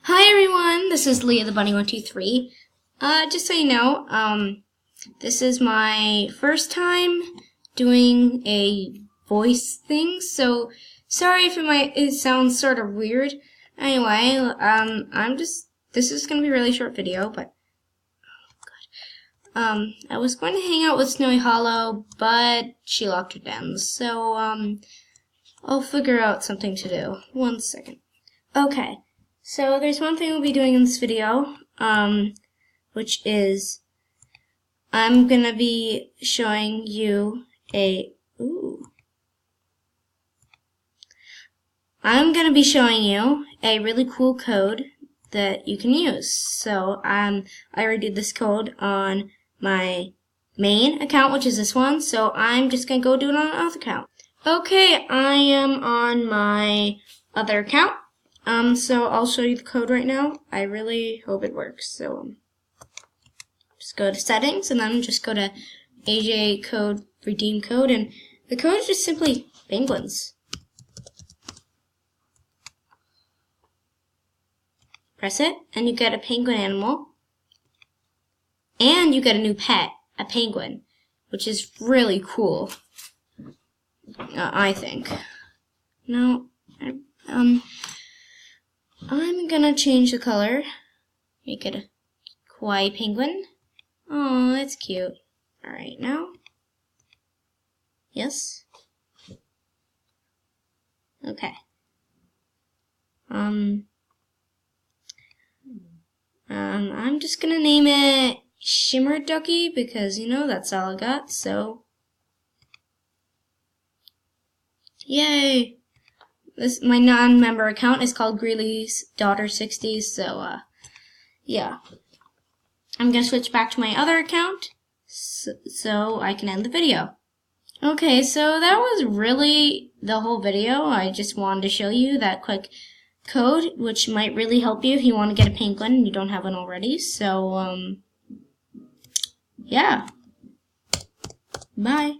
Hi everyone, this is Leah the Bunny 123. Just so you know, this is my first time doing a voice thing, so sorry if it sounds sort of weird. Anyway, this is gonna be a really short video, but I was going to hang out with Snowy Hollow, but she locked her den, so I'll figure out something to do. 1 second. Okay. So there's one thing we'll be doing in this video, which is I'm gonna be showing you a really cool code that you can use. So I already did this code on my main account, which is this one. So I'm just gonna go do it on another account. Okay, I am on my other account. So I'll show you the code right now. I really hope it works. So just go to settings and then just go to AJ code, redeem code, and the code is just simply penguins. Press it and you get a penguin animal. And you get a new pet, a penguin, which is really cool. I think. Now, I'm gonna change the color. Make it a kawaii penguin. Oh, that's cute. Alright, now. Yes. Okay. I'm just gonna name it Shimmer Ducky because, that's all I got, so. Yay! My non-member account is called Greely's Daughter 60, so, yeah. I'm gonna switch back to my other account, so I can end the video. Okay, so that was really the whole video. I just wanted to show you that quick code, which might really help you if you want to get a penguin and you don't have one already, so, yeah. Bye.